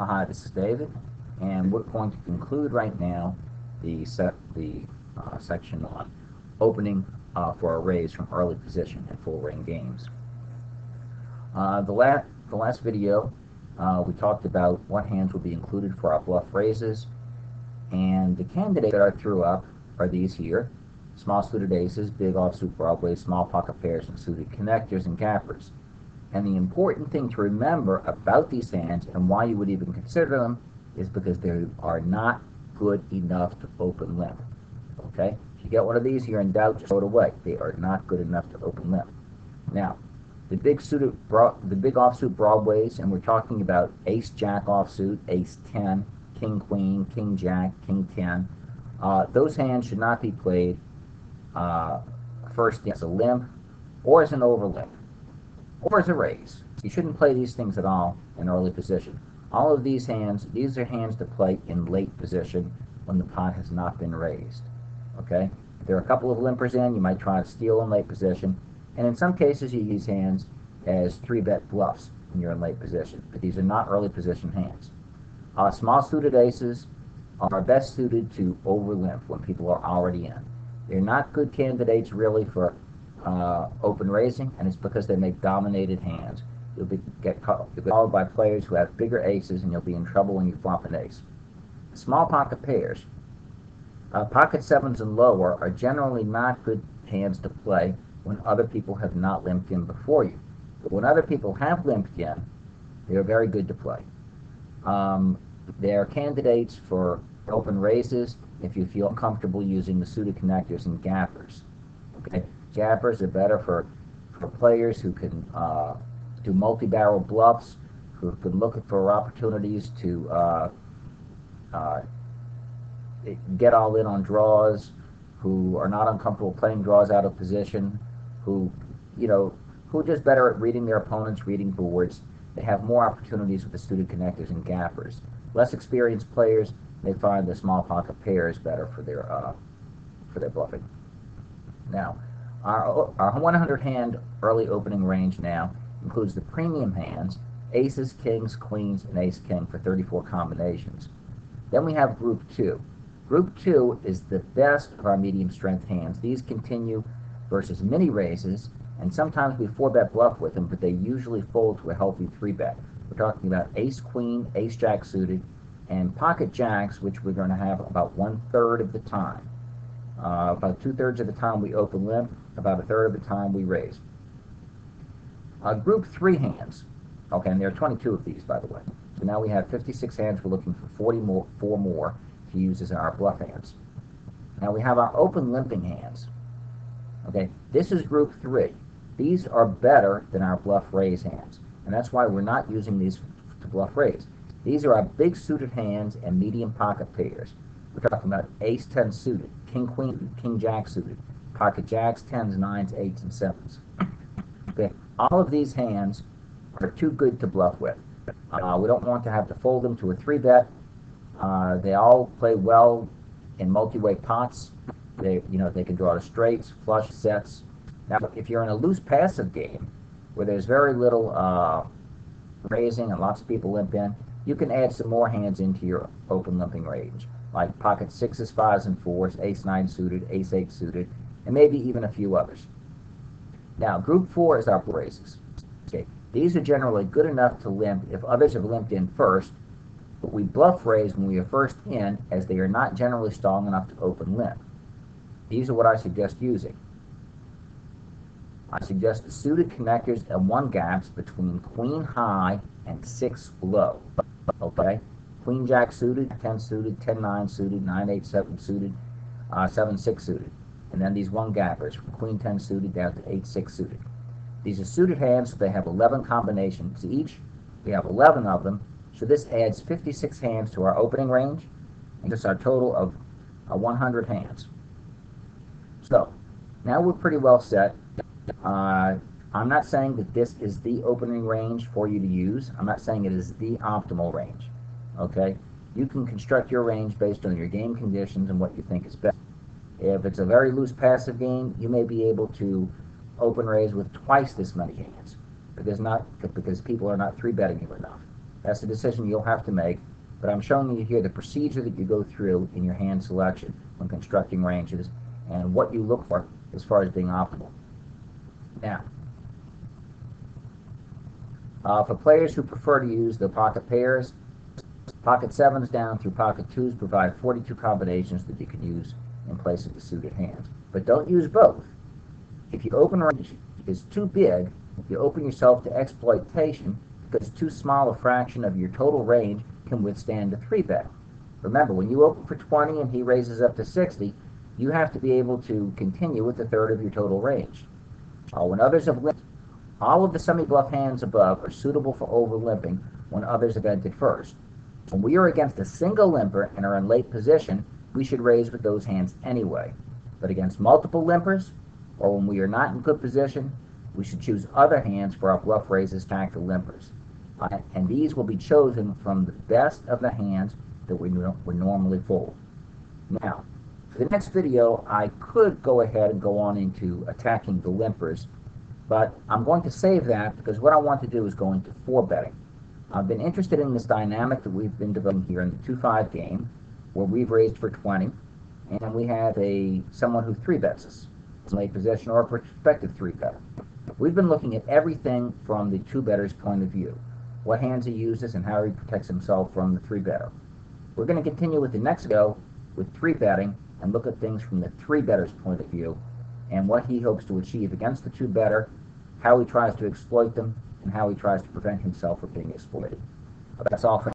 Hi, this is David, and we're going to conclude right now the section on opening for a raise from early position in full ring games. The last video we talked about what hands would be included for our bluff raises, and the candidates that I threw up are these here: small suited aces, big offsuit broadways, small pocket pairs, and suited connectors and gappers. And the important thing to remember about these hands and why you would even consider them is because they are not good enough to open limp. Okay? If you get one of these, you're in doubt, just throw it away. They are not good enough to open limp. Now, the big offsuit broadways, and we're talking about ace jack offsuit, ace 10, king queen, king jack, king 10. Those hands should not be played first as a limp or as an over limp, or as a raise. You shouldn't play these things at all in early position. All of these are hands to play in late position when the pot has not been raised. Okay? If there are a couple of limpers in, you might try to steal in late position, and in some cases you use hands as 3-bet bluffs when you're in late position, but these are not early position hands. Small suited aces are best suited to over limp when people are already in. They're not good candidates really for open raising, and it's because they make dominated hands. You'll be called by players who have bigger aces, and you'll be in trouble when you flop an ace. Small pocket pairs, pocket sevens and lower, are generally not good hands to play when other people have not limped in before you. But when other people have limped in, they are very good to play. They are candidates for open raises if you feel comfortable using the suited connectors and gappers. Okay? Gappers are better for players who can do multi-barrel bluffs, who can look for opportunities to get all in on draws, who are not uncomfortable playing draws out of position, who are just better at reading their opponents, reading boards. They have more opportunities with the suited connectors and gappers. Less experienced players, they find the small pocket pairs better for their bluffing. Now, our 100 hand early opening range now includes the premium hands, aces, kings, queens, and ace king for 34 combinations. Then we have group 2. Group 2 is the best of our medium strength hands. These continue versus mini raises, and sometimes we 4-bet bluff with them, but they usually fold to a healthy 3-bet. We're talking about ace queen, ace jack suited, and pocket jacks, which we're going to have about 1/3 of the time. About 2/3 of the time we open limp, about 1/3 of the time we raise. Group 3 hands. Okay, and there are 22 of these, by the way. So now we have 56 hands. We're looking for 4 more to use as our bluff hands. Now we have our open limping hands. Okay, this is group 3. These are better than our bluff raise hands, and that's why we're not using these to bluff raise. These are our big suited hands and medium pocket pairs. We're talking about ace 10 suited, king queen, king jack suited, pocket jacks, 10s, 9s, 8s, and 7s. Okay, all of these hands are too good to bluff with. We don't want to have to fold them to a 3-bet. They all play well in multi-way pots. They can draw to straights, flush, sets. Now, if you're in a loose passive game where there's very little raising and lots of people limp in, you can add some more hands into your open limping range, like pocket 6s, 5s, and 4s, ace 9 suited, ace 8 suited, and maybe even a few others. Now, group 4 is our raises. Okay, these are generally good enough to limp if others have limped in first, but we bluff raise when we are first in, as they are not generally strong enough to open limp. These are what I suggest using. I suggest the suited connectors and 1 gaps between queen high and 6 low. Okay? Queen jack suited, 10 suited, 10 9 suited, 9 8 7 suited, 7 6 suited. And then these 1 gappers from queen 10 suited down to 8 6 suited. These are suited hands, so they have 11 combinations each. We have 11 of them, so this adds 56 hands to our opening range, and just our total of 100 hands. So, now we're pretty well set. I'm not saying that this is the opening range for you to use. I'm not saying it is the optimal range. Okay? You can construct your range based on your game conditions and what you think is best. If it's a very loose passive game, you may be able to open raise with twice this many hands because people are not 3-betting you enough. That's a decision you'll have to make, but I'm showing you here the procedure that you go through in your hand selection when constructing ranges and what you look for as far as being optimal. Now, for players who prefer to use the pocket pairs, pocket 7s down through pocket 2s provide 42 combinations that you can use in place of the suited hands. But don't use both. If your open range is too big, you open yourself to exploitation because too small a fraction of your total range can withstand a 3-bet. Remember, when you open for 20 and he raises up to 60, you have to be able to continue with a third of your total range. When others have limped, all of the semi-bluff hands above are suitable for over-limping when others have entered first. When we are against a single limper and are in late position, we should raise with those hands anyway. But against multiple limpers, or when we are not in good position, we should choose other hands for our bluff raises tacked to limpers. And these will be chosen from the best of the hands that we would normally fold. Now, for the next video, I could go ahead and go on into attacking the limpers, but I'm going to save that because what I want to do is go into 4-betting. I've been interested in this dynamic that we've been developing here in the 2-5 game, where we've raised for 20, and we have someone who 3-bets us in late position or a prospective 3-better. We've been looking at everything from the 2-better's point of view, what hands he uses and how he protects himself from the 3-better. We're going to continue with the next go with 3-betting and look at things from the 3-better's point of view and what he hopes to achieve against the 2-better, how he tries to exploit them, and how he tries to prevent himself from being exploited. That's all for